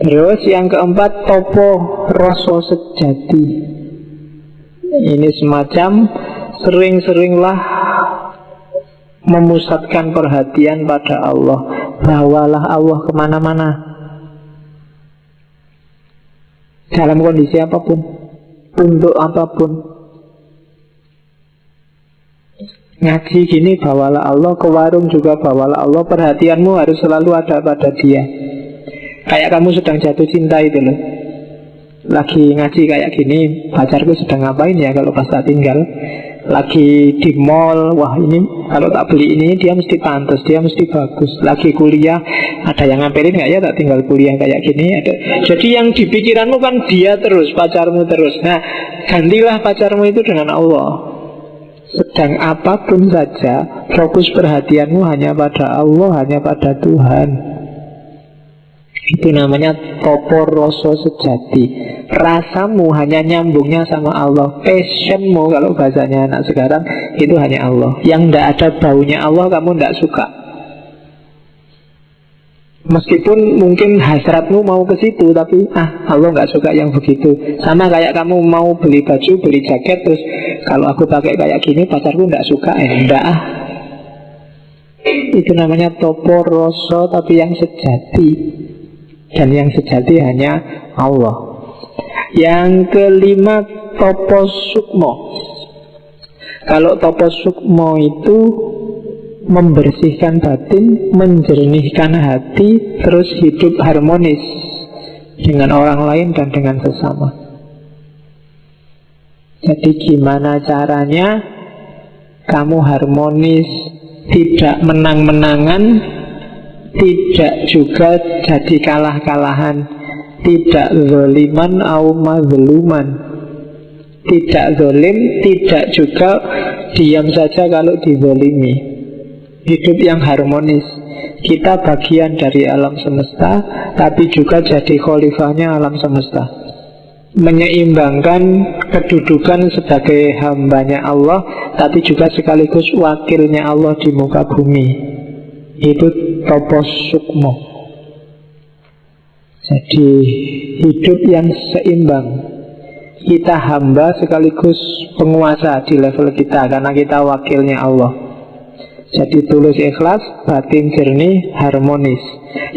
Terus yang keempat, topo rasa sejati. Ini semacam sering-seringlah memusatkan perhatian pada Allah. Bawalah Allah kemana-mana, dalam kondisi apapun, untuk apapun. Ngaji gini, bawalah Allah. Ke warung juga bawalah Allah. Perhatianmu harus selalu ada pada dia. Kayak kamu sedang jatuh cinta itu loh. Lagi ngaji kayak gini, pacarku sedang ngapain ya kalau pas tak tinggal. Lagi di mall, wah ini kalau tak beli ini dia mesti pantas, dia mesti bagus. Lagi kuliah, ada yang ngapain gak ya tak tinggal kuliah kayak gini ada. Jadi yang di pikiranmu kan dia terus, pacarmu terus. Nah, gantilah pacarmu itu dengan Allah. Sedang apapun saja, fokus perhatianmu hanya pada Allah, hanya pada Tuhan. Itu namanya topo rasa sejati. Rasamu hanya nyambungnya sama Allah. Passionmu kalau bahasanya anak sekarang itu hanya Allah. Yang tidak ada baunya Allah kamu tidak suka. Meskipun mungkin hasratmu mau ke situ, tapi Allah nggak suka yang begitu. Sama kayak kamu mau beli baju, beli jaket, terus kalau aku pakai kayak gini pacarku nggak suka, enggak. Itu namanya topo rasa tapi yang sejati. Dan yang sejati hanya Allah. Yang kelima, topo sukmo. Kalau topo sukmo itu membersihkan batin, menjernihkan hati, terus hidup harmonis dengan orang lain dan dengan sesama. Jadi gimana caranya kamu harmonis, tidak menang-menangan, tidak juga jadi kalah-kalahan, tidak zoliman au mazluman, tidak zolim, tidak juga diam saja kalau dizolimi. Hidup yang harmonis. Kita bagian dari alam semesta, tapi juga jadi khalifahnya alam semesta, menyeimbangkan kedudukan sebagai hambanya Allah, tapi juga sekaligus wakilnya Allah di muka bumi. Itu topo sukmo. Jadi hidup yang seimbang. Kita hamba sekaligus penguasa di level kita, karena kita wakilnya Allah. Jadi tulus ikhlas, batin jernih, harmonis.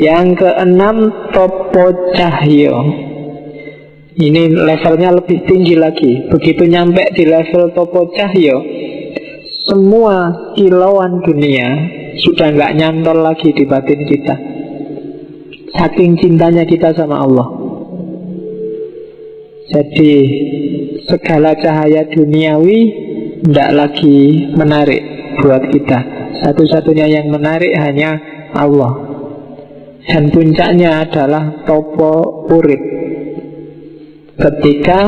Yang keenam, topo cahyo. Ini levelnya lebih tinggi lagi. Begitu nyampe di level topo cahyo, semua kilauan dunia sudah nggak nyantol lagi di batin kita. Saking cintanya kita sama Allah. Jadi segala cahaya duniawi tidak lagi menarik buat kita. Satu-satunya yang menarik hanya Allah. Dan puncaknya adalah topo urip. Ketika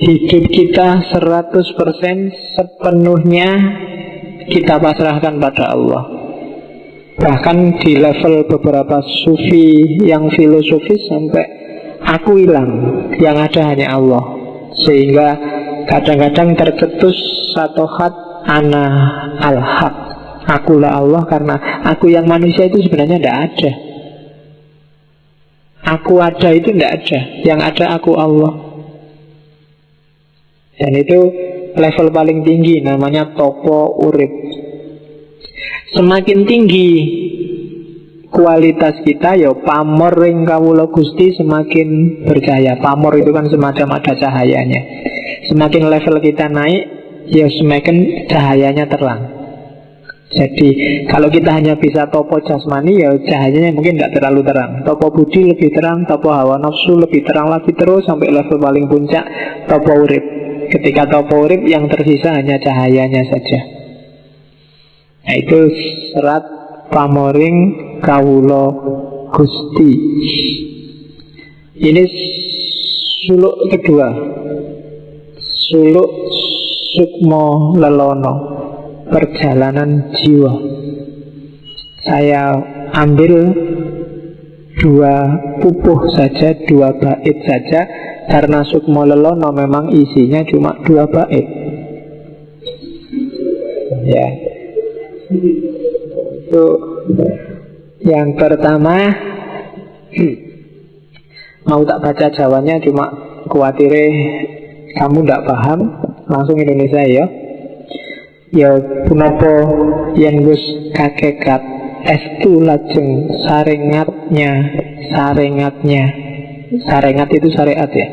hidup kita 100% sepenuhnya kita pasrahkan pada Allah. Bahkan di level beberapa sufi yang filosofis sampai aku hilang, yang ada hanya Allah. Sehingga kadang-kadang tercetus satu hat ana al-haq, akulah Allah, karena aku yang manusia itu sebenarnya tidak ada. Aku ada itu tidak ada, yang ada aku Allah. Dan itu level paling tinggi, namanya topo urip. Semakin tinggi kualitas kita, ya pamor ring kawula Gusti semakin bercahaya. Pamor itu kan semacam ada cahayanya. Semakin level kita naik, ya semakin cahayanya terang. Jadi kalau kita hanya bisa topo jasmani, ya cahayanya mungkin tidak terlalu terang. Topo budi lebih terang, topo hawa nafsu lebih terang lagi, terus sampai level paling puncak topo urip. Ketika topo urip, yang tersisa hanya cahayanya saja. Nah, itu serat pamoring kawula Gusti. Ini suluk kedua, suluk sukmo lelono, perjalanan jiwa. Saya ambil dua pupuh saja, dua bait saja, karena sukmo lelono memang isinya cuma dua bait. Ya, itu yang pertama. Mau tak baca Jawanya, cuma kuatire kamu ndak paham. Langsung Indonesia ya. Ya punapa yen wis kakekat estu lajeng sarengat itu syariat ya.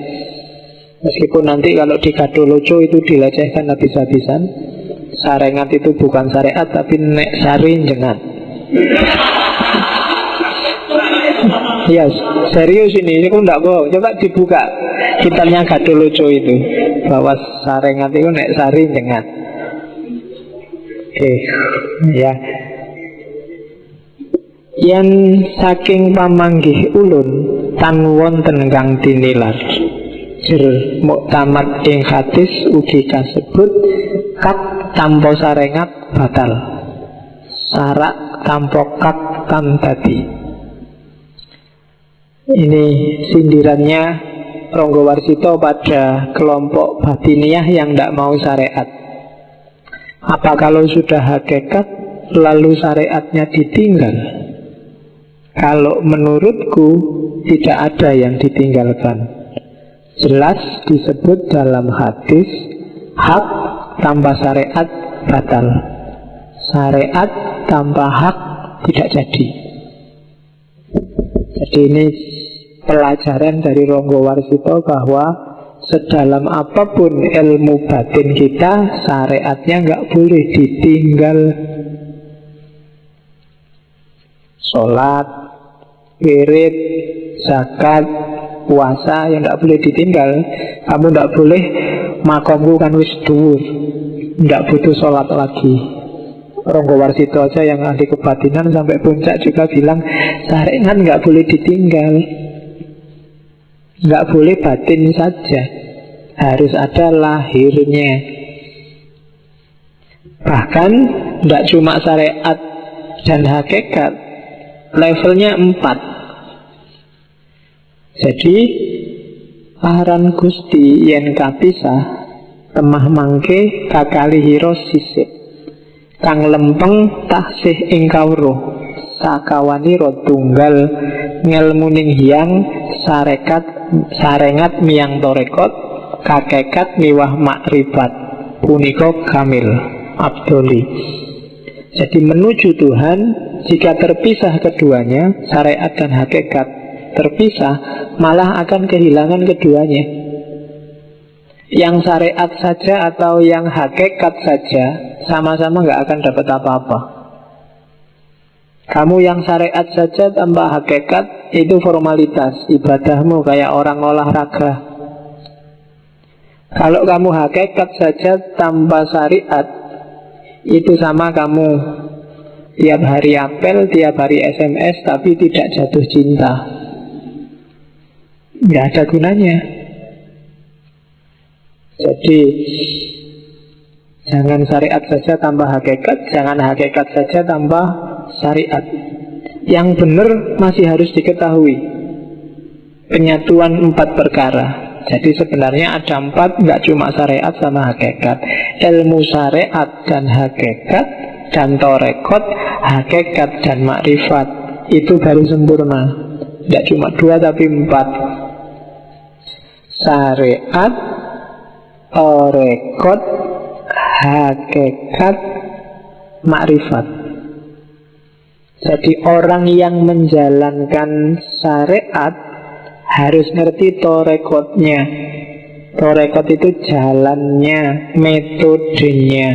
Meskipun nanti kalau di Gadoloco itu dilecehkan habis-habisan. Sarengat itu bukan syariat, tapi nek sari jengat. Ya serius ini aku ndak bohong. Coba dibuka kitabnya Gadoloco itu, bahwa sarengat itu nek sari jengat. Ya. Yen saking pamanggih ulun tan wonten kang tinilar jir muktamad ing hadis ugi kasebut kat tanpa sarengat batal, sarak tanpa kat tan tadi. Ini sindirannya Ronggo Warsito pada kelompok batiniah yang tidak mau syariat. Apa kalau sudah hakikat lalu syariatnya ditinggal? Kalau menurutku tidak ada yang ditinggalkan. Jelas disebut dalam hadis hak tanpa syariat batal, syariat tanpa hak tidak jadi. Jadi ini pelajaran dari Ronggo Warsito bahwa sedalam apapun ilmu batin kita, syariatnya nggak boleh ditinggal. Sholat, wirid, zakat, puasa yang nggak boleh ditinggal. Kamu nggak boleh makomku kan wis dhuwur, nggak butuh sholat lagi. Ronggo Warsito aja yang ahli kebatinan sampai puncak juga bilang syariat nggak boleh ditinggal. Nggak boleh batin saja, harus ada lahirnya. Bahkan nggak cuma syariat dan hakikat, levelnya 4. Jadi aran Gusti yen kapisah temah mangke kakalihira sisik kang lempeng taksih ing kawruh sakawanira tunggal ngelmuning hiyang sarengat miyang torekot kakekat miwah makrifat punika kamil abdoli. Jadi menuju Tuhan, jika terpisah keduanya, syariat dan hakikat terpisah, malah akan kehilangan keduanya. Yang syariat saja atau yang hakikat saja sama-sama nggak akan dapat apa-apa. Kamu yang syariat saja tanpa hakikat itu formalitas, ibadahmu kayak orang olahraga. Kalau kamu hakikat saja tanpa syariat, itu sama kamu tiap hari apel, tiap hari SMS, tapi tidak jatuh cinta. Nggak ada gunanya. Jadi jangan syariat saja tanpa hakikat, jangan hakikat saja tanpa syariat. Yang benar masih harus diketahui penyatuan 4 perkara. Jadi sebenarnya ada 4, nggak cuma syariat sama hakikat. Ilmu syariat dan hakikat dan torekot, hakikat dan makrifat, itu baru sempurna. Nggak cuma 2 tapi 4. Syariat, torekot, hakikat, makrifat. Jadi orang yang menjalankan syariat harus ngerti torekotnya. Torekot itu jalannya, metodenya.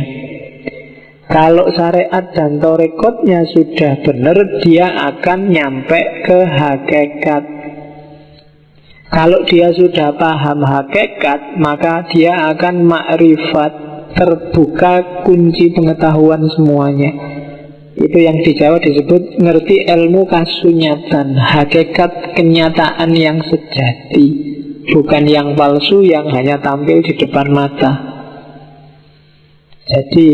Kalau syariat dan torekotnya sudah benar, dia akan nyampe ke hakikat. Kalau dia sudah paham hakikat, maka dia akan makrifat, terbuka kunci pengetahuan semuanya. Itu yang di Jawa disebut ngerti ilmu kasunyatan, hakikat kenyataan yang sejati, bukan yang palsu yang hanya tampil di depan mata. Jadi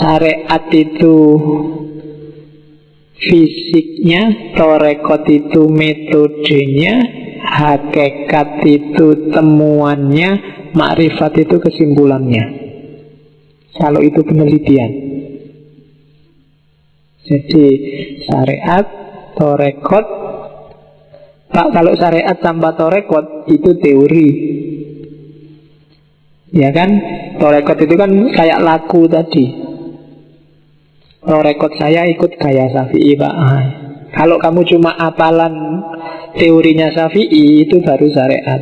syariat itu fisiknya, torekot itu metodenya, hakikat itu temuannya, makrifat itu kesimpulannya. Kalau itu penelitian. Jadi syariat, torekot, Kalau syariat tanpa torekot itu teori, ya kan? Torekot itu kan kayak laku tadi. Torekot saya ikut gaya Syafi'i, Pak. Kalau kamu cuma apalan teorinya Syafi'i, itu baru syariat.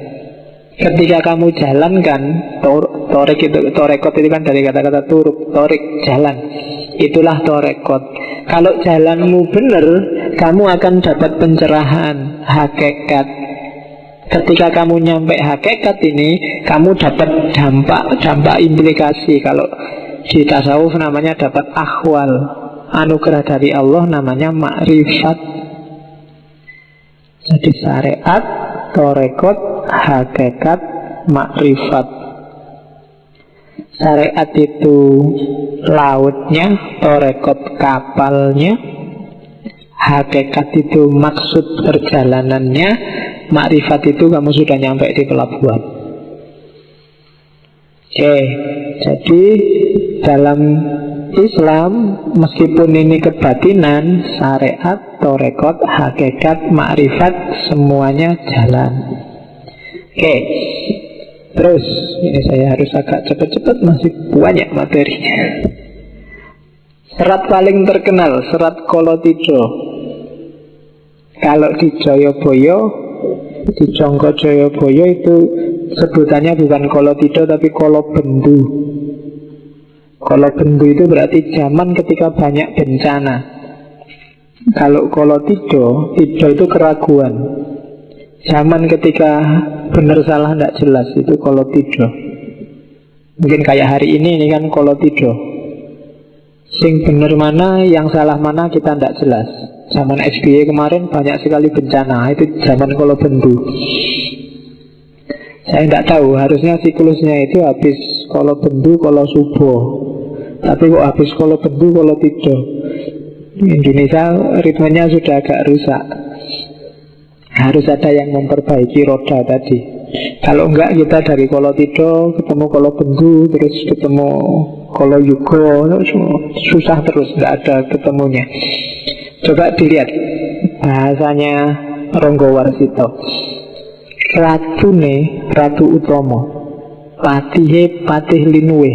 Ketika kamu jalankan torekot itu kan dari kata-kata turuk, torik, jalan. Itulah torekot. Kalau jalanmu benar, kamu akan dapat pencerahan, hakikat. Ketika kamu nyampe hakikat ini, kamu dapat dampak implikasi. Kalau di tasawuf namanya dapat akhwal, anugerah dari Allah namanya makrifat. Jadi syariat, torekot, hakikat, makrifat. Syariat itu lautnya, torekot kapalnya, hakikat itu maksud perjalanannya, makrifat itu kamu sudah nyampe di pelabuhan. Oke, jadi dalam Islam, meskipun ini kebatinan, syariat, torekot, hakikat, makrifat, semuanya jalan. Oke, terus ini saya harus agak cepat-cepat, masih banyak materinya. Serat paling terkenal, serat Kolotito. Kalau di Joyoboyo, di Jongko Joyoboyo itu sebutannya bukan Kolotito tapi Kolobendu. Kolobendu itu berarti zaman ketika banyak bencana. Kalau Kolotito, Tido itu keraguan. Zaman ketika benar salah tidak jelas, itu Kolotito. Mungkin kayak hari ini kan Kolotito. Sing bener mana, yang salah mana kita tidak jelas. Zaman SBY kemarin banyak sekali bencana, itu zaman Kolobendu. Saya tidak tahu, harusnya siklusnya itu habis Kolobendu, Kolosubo. Tapi kok habis Kolobendu, Kolotito. Indonesia ritmenya sudah agak rusak. Harus ada yang memperbaiki roda tadi. Kalau enggak, kita dari Kolotito ketemu Kolobendu, terus ketemu Koloyugo, susah terus, enggak ada ketemunya. Coba dilihat bahasanya Ronggo Warsito. Ratune Ratu Utomo, Patihe Patih Linuwe,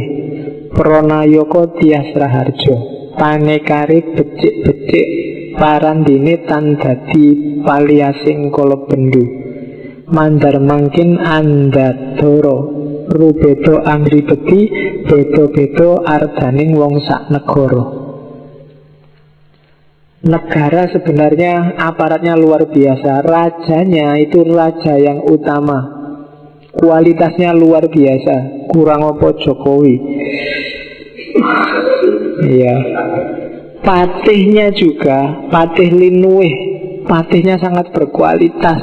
Pranayaka Tias Raharjo, Panekare becik-becik parandine tan dadi paliasing Kolobendu, mandar mangkin andadara, rubedo angribeti, beda-beda ardaning wong sak negara. Negara sebenarnya aparatnya luar biasa. Rajanya itu raja yang utama, kualitasnya luar biasa. Kurang apa Jokowi? Iya. Patihnya juga, Patih Linuwih, patihnya sangat berkualitas.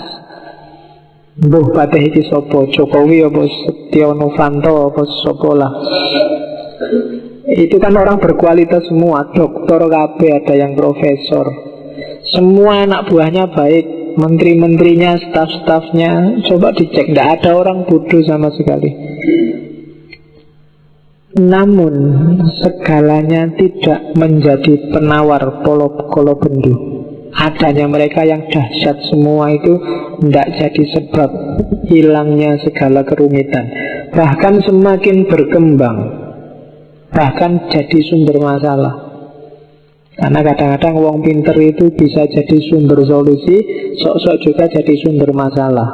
Mbuh patih iki sapa? Jokowi apa Setyo Novanto apa sapa lah. Itu kan orang berkualitas semua, doktor KB, ada yang profesor. Semua anak buahnya baik, menteri-menterinya, staf-stafnya. Coba dicek, tidak ada orang bodoh sama sekali. Namun segalanya tidak menjadi penawar Kolobendu. Adanya mereka yang dahsyat semua itu tidak jadi sebab hilangnya segala kerumitan. Bahkan semakin berkembang, bahkan jadi sumber masalah. Karena kadang-kadang wong pinter itu bisa jadi sumber solusi, sok-sok juga jadi sumber masalah.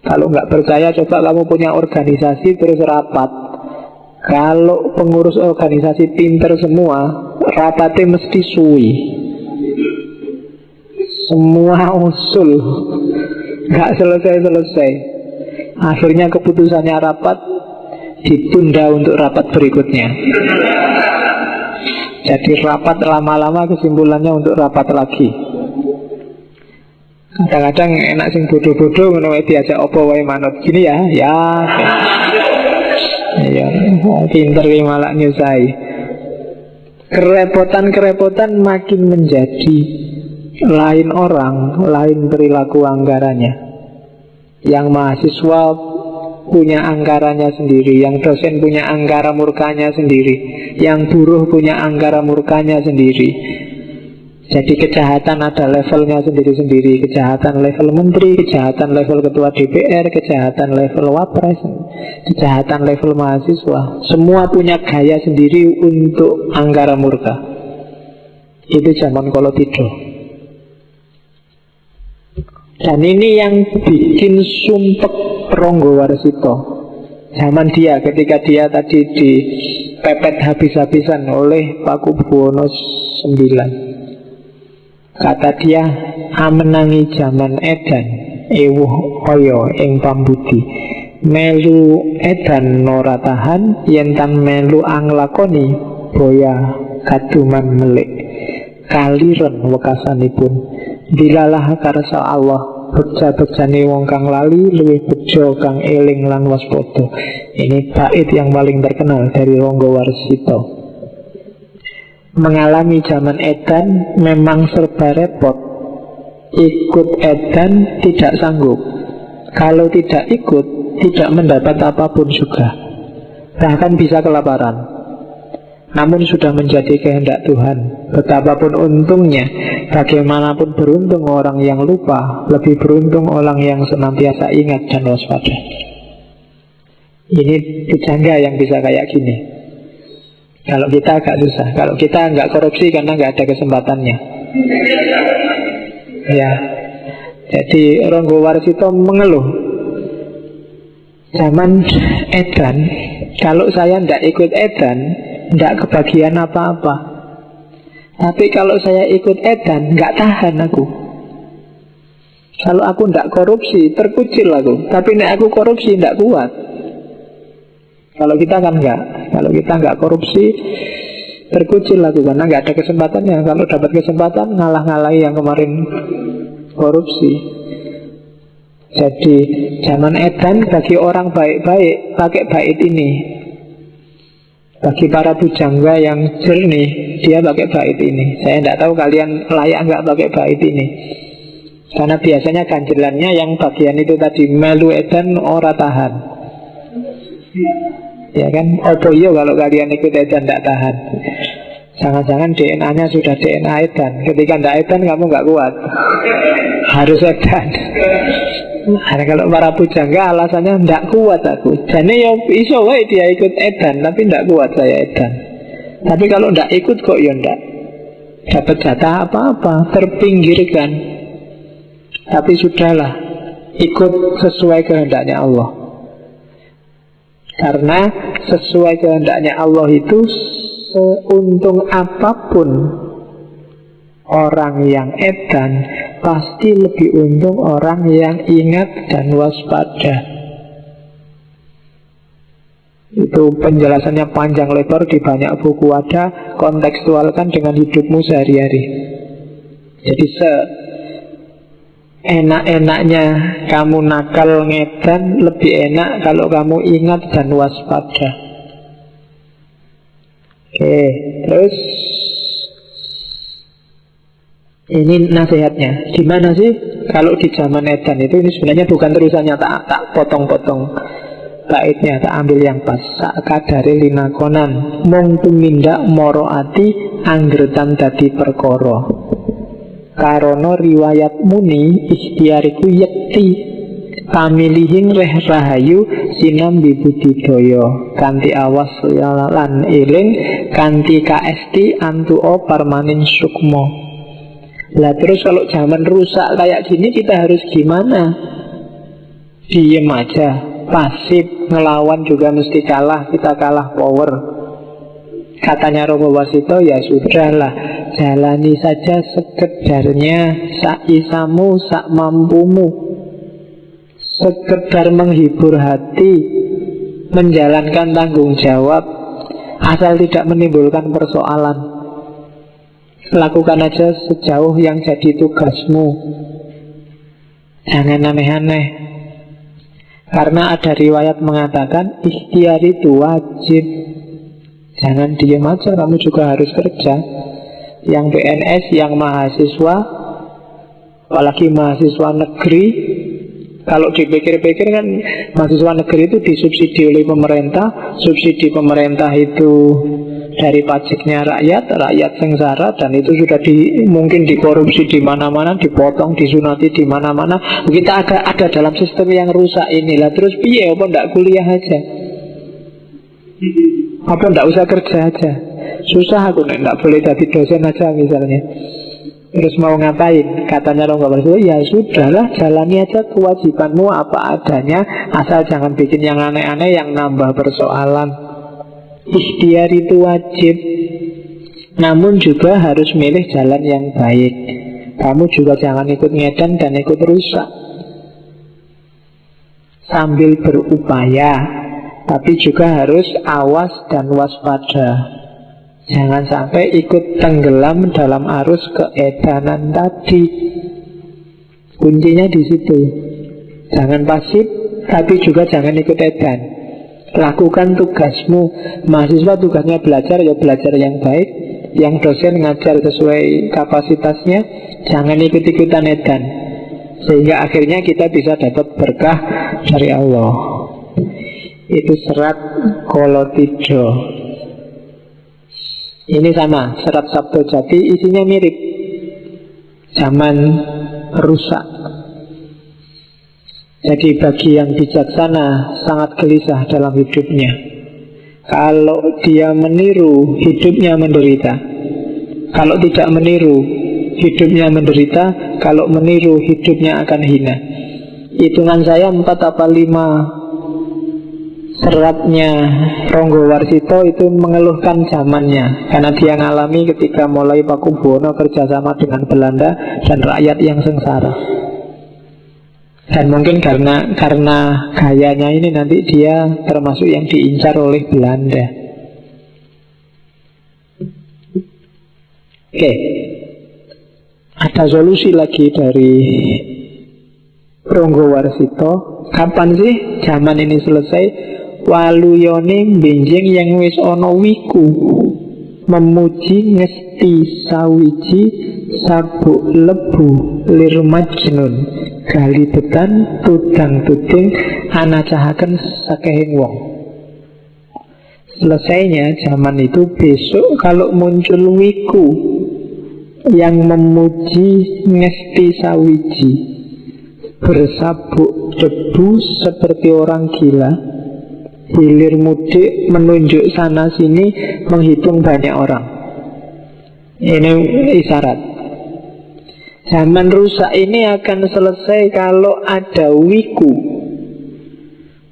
Kalau nggak percaya, coba kamu punya organisasi terus rapat. Kalau pengurus organisasi pinter semua, rapatnya mesti suwi. Semua usul nggak selesai-selesai. Akhirnya keputusannya rapat ditunda untuk rapat berikutnya. Jadi rapat lama-lama kesimpulannya untuk rapat lagi. Kadang-kadang enak sing bodoh-bodoh ngono diajak opo wae manut. Gini ya. Ya, pinter ki malah nyusai. Kerepotan makin menjadi lain orang, lain perilaku anggarannya. Yang mahasiswa punya anggarannya sendiri, yang dosen punya anggara murkanya sendiri, yang buruh punya anggara murkanya sendiri. Jadi kejahatan ada levelnya sendiri-sendiri. Kejahatan level menteri, kejahatan level ketua DPR, kejahatan level wapres, kejahatan level mahasiswa. Semua punya gaya sendiri untuk angkara murka. Itu zaman Kolotido. Dan ini yang bikin sumpek Ronggo Warsito. Zaman dia, ketika dia tadi dipepet habis-habisan oleh Pakubuwono IX. Kata dia, amenangi zaman edan ewuh oyo ing pambudi. Melu edan nora tahan, yentan melu anglakoni boya kaduman melik. Kaliren wekasanipun, dilalah karsa Allah, beja-bejane wong kang lali, luwih bejo kang eling lan waspada. Ini bait yang paling terkenal dari Ronggo Warsito. Mengalami zaman edan memang serba repot. Ikut edan tidak sanggup. Kalau tidak ikut, tidak mendapat apapun juga. Bahkan bisa kelaparan. Namun sudah menjadi kehendak Tuhan. Betapapun untungnya, bagaimanapun beruntung orang yang lupa, lebih beruntung orang yang senantiasa ingat dan waspada. Ini pujangga yang bisa kayak gini. Kalau kita agak susah. Kalau kita nggak korupsi karena nggak ada kesempatannya. Ya. Jadi Ronggo Warsito mengeluh, zaman edan, kalau saya nggak ikut edan, nggak kebagian apa-apa. Tapi kalau saya ikut edan, nggak tahan aku. Kalau aku nggak korupsi, terkucil aku. Tapi nek aku korupsi, nggak kuat. Kalau kita kan enggak. Kalau kita enggak korupsi, terkucil lagi karena enggak ada kesempatannya. Kalau dapat kesempatan, ngalah-ngalahi yang kemarin korupsi. Jadi zaman edan bagi orang baik-baik pakai bait ini. Bagi para pujangga yang jernih, dia pakai bait ini. Saya tidak tahu kalian layak enggak pakai bait ini. Karena biasanya ganjelannya yang bagian itu tadi, melu edan ora tahan. Ya kan, opo yo kalau kalian ikut edan tidak tahan. Jangan-jangan DNA-nya sudah DNA edan. Ketika tidak edan kamu nggak kuat, harus edan. Nah, kalau para pujangga alasannya tidak kuat aku. Jadi ya iso wae dia ikut edan, tapi tidak kuat saya edan. Tapi kalau tidak ikut kok ya tidak dapat jatah apa-apa, terpinggirkan. Tapi sudahlah, ikut sesuai kehendaknya Allah. Karena sesuai kehendaknya Allah itu, seuntung apapun orang yang edan, pasti lebih untung orang yang ingat dan waspada. Itu penjelasannya panjang lebar di banyak buku ada. Kontekstualkan dengan hidupmu sehari-hari. Jadi enak-enaknya kamu nakal ngedan, lebih enak kalau kamu ingat dan waspada. Oke, terus ini nasihatnya. Gimana sih kalau di zaman edan itu? Ini sebenarnya bukan terusannya, tak potong-potong baitnya, tak ambil yang pas. Sakadare linakonan mung tumindak moro ati anggretan dadi perkara. Karono riwayat muni ikhtiariku yekti pamilihin reh rahayu sinambi budidaya kanti awas lan eling kanti kaesti antuo parmanin sukmo. Lah terus kalau zaman rusak kayak gini kita harus gimana? Diem aja, pasif, ngelawan juga mesti kalah, kita kalah power. Katanya Ronggo Warsito, ya sudahlah, jalani saja sekedarnya, sak isamu, sak mampumu. Sekedar menghibur hati, menjalankan tanggung jawab, asal tidak menimbulkan persoalan. Lakukan aja sejauh yang jadi tugasmu. Jangan aneh-aneh. Karena ada riwayat mengatakan ikhtiar itu wajib. Jangan diam aja, kamu juga harus kerja. Yang PNS, yang mahasiswa, apalagi mahasiswa negeri, kalau dipikir-pikir kan mahasiswa negeri itu disubsidi oleh pemerintah. Subsidi pemerintah itu dari pajaknya rakyat, rakyat sengsara, dan itu sudah mungkin dikorupsi di mana-mana, dipotong, disunati di mana-mana. Kita ada dalam sistem yang rusak inilah. Terus piye? Apa ndak kuliah aja? Apa ndak usah kerja aja? Susah aku ndak boleh jadi dosen aja misalnya. Terus mau ngapain? Katanya Rongga Warsito, ya sudahlah, jalani aja kewajibanmu apa adanya, asal jangan bikin yang aneh-aneh yang nambah persoalan. Ikhtiar itu wajib, namun juga harus milih jalan yang baik. Kamu juga jangan ikut ngedan dan ikut rusak. Sambil berupaya, tapi juga harus awas dan waspada. Jangan sampai ikut tenggelam dalam arus keedanan tadi. Kuncinya di situ. Jangan pasif, tapi juga jangan ikut edan. Lakukan tugasmu. Mahasiswa tugasnya belajar, ya belajar yang baik. Yang dosen ngajar sesuai kapasitasnya. Jangan ikut-ikutan edan, sehingga akhirnya kita bisa dapat berkah dari Allah. Itu serat Kolotido. Ini sama, serat Sabdo Jati, isinya mirip. Zaman rusak. Jadi bagi yang bijaksana sangat gelisah dalam hidupnya. Kalau dia meniru, hidupnya menderita. Kalau tidak meniru, hidupnya menderita. Kalau meniru, hidupnya akan hina. Hitungan saya 4 apa 5 seratnya Ronggo Warsito itu mengeluhkan zamannya, karena dia ngalami ketika mulai Pakubuwono kerjasama dengan Belanda dan rakyat yang sengsara. Dan mungkin karena gayanya ini nanti dia termasuk yang diincar oleh Belanda. Oke, ada solusi lagi dari Ronggo Warsito. Kapan sih zaman ini selesai? Waluyone benjing yang wis ono wiku, memuji ngesti sawiji sabuk lebu lir majnun, gali betan tudang tuding anacahaken sakehing wong. Selesainya zaman itu besok kalau muncul wiku yang memuji ngesti sawiji, bersabuk debu seperti orang gila, hilir mudik menunjuk sana sini, menghitung banyak orang. Ini isyarat zaman rusak ini akan selesai kalau ada wiku.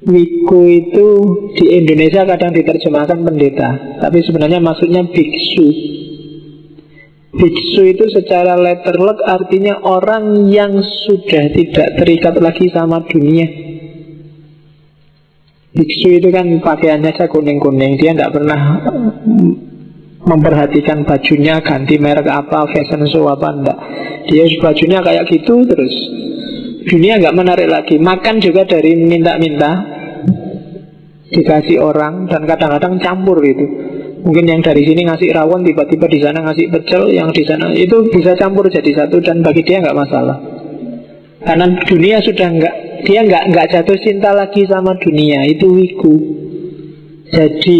Wiku itu di Indonesia kadang diterjemahkan pendeta, tapi sebenarnya maksudnya biksu. Biksu itu secara letterlek artinya orang yang sudah tidak terikat lagi sama dunia. Biksu itu kan pakaiannya saja kuning-kuning, dia tidak pernah memperhatikan bajunya ganti merek apa, fashion show apa, enggak. Dia bajunya kayak gitu terus. Dunia nggak menarik lagi. Makan juga dari minta-minta, dikasih orang, dan kadang-kadang campur gitu. Mungkin yang dari sini ngasih rawon, tiba-tiba di sana ngasih pecel, yang di sana itu bisa campur jadi satu, dan bagi dia nggak masalah. Karena dunia sudah dia nggak jatuh cinta lagi sama dunia. Itu wiku. Jadi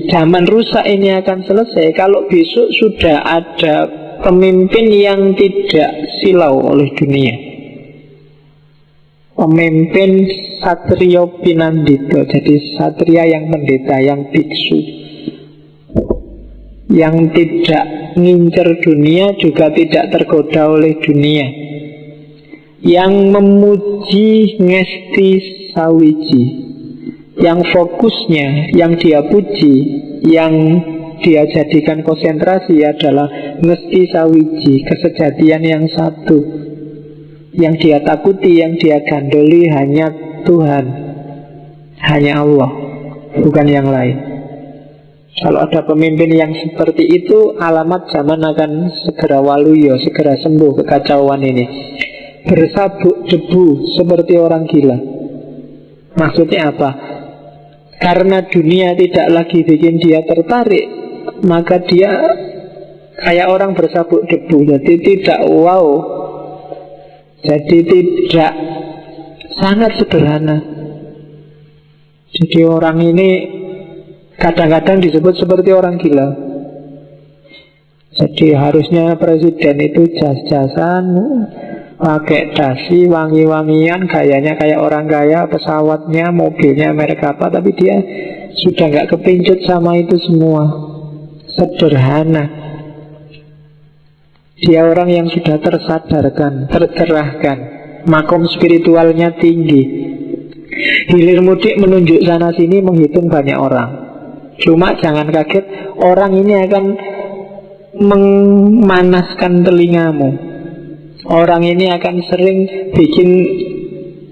zaman rusak ini akan selesai kalau besok sudah ada pemimpin yang tidak silau oleh dunia. Pemimpin Satrio Pinandito. Jadi satria yang pendeta, yang biksu, yang tidak ngincer dunia, juga tidak tergoda oleh dunia, yang memuji ngesti sawiji, yang fokusnya, yang dia puji, yang dia jadikan konsentrasi adalah ngesti sawiji, kesejatian yang satu. Yang dia takuti, yang dia gandoli hanya Tuhan, hanya Allah, bukan yang lain. Kalau ada pemimpin yang seperti itu, alamat zaman akan segera waluyo, segera sembuh kekacauan ini. Bersabuk debu seperti orang gila. Maksudnya apa? Karena dunia tidak lagi bikin dia tertarik, maka dia kayak orang bersabuk debu. Jadi tidak wow, jadi tidak, sangat sederhana. Jadi orang ini kadang-kadang disebut seperti orang gila. Jadi harusnya presiden itu jas-jasan, pakai dasi, wangi-wangian, gayanya kayak orang kaya, pesawatnya, mobilnya merek apa, tapi dia sudah nggak kepincut sama itu semua. Sederhana. Dia orang yang sudah tersadarkan, tercerahkan, makom spiritualnya tinggi. Hilir mudik menunjuk sana sini, menghitung banyak orang. Cuma jangan kaget, orang ini akan memanaskan telingamu. Orang ini akan sering bikin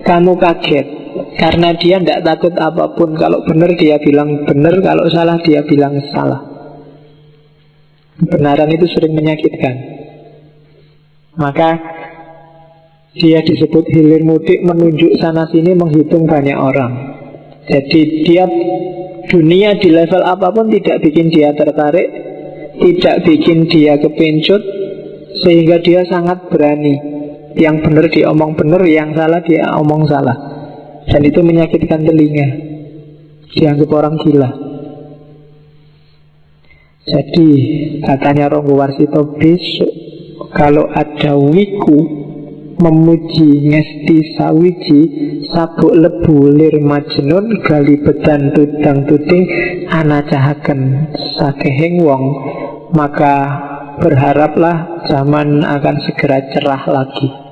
kamu kaget, karena dia tidak takut apapun. Kalau benar dia bilang benar, kalau salah dia bilang salah. Kebenaran itu sering menyakitkan. Maka dia disebut hilir mudik, menunjuk sana sini, menghitung banyak orang. Jadi dia dunia di level apapun tidak bikin dia tertarik, tidak bikin dia kepincut, sehingga dia sangat berani. Yang benar dia omong benar, yang salah dia omong salah. Dan itu menyakitkan telinga. Dianggap orang gila. Jadi katanya Ronggo Warsito, besok kalau ada wiku memuji ngesti sawiji, sabuk lebu lir majnun, gali bedan tudang tuding, anacahaken sakehing wong, maka berharaplah zaman akan segera cerah lagi.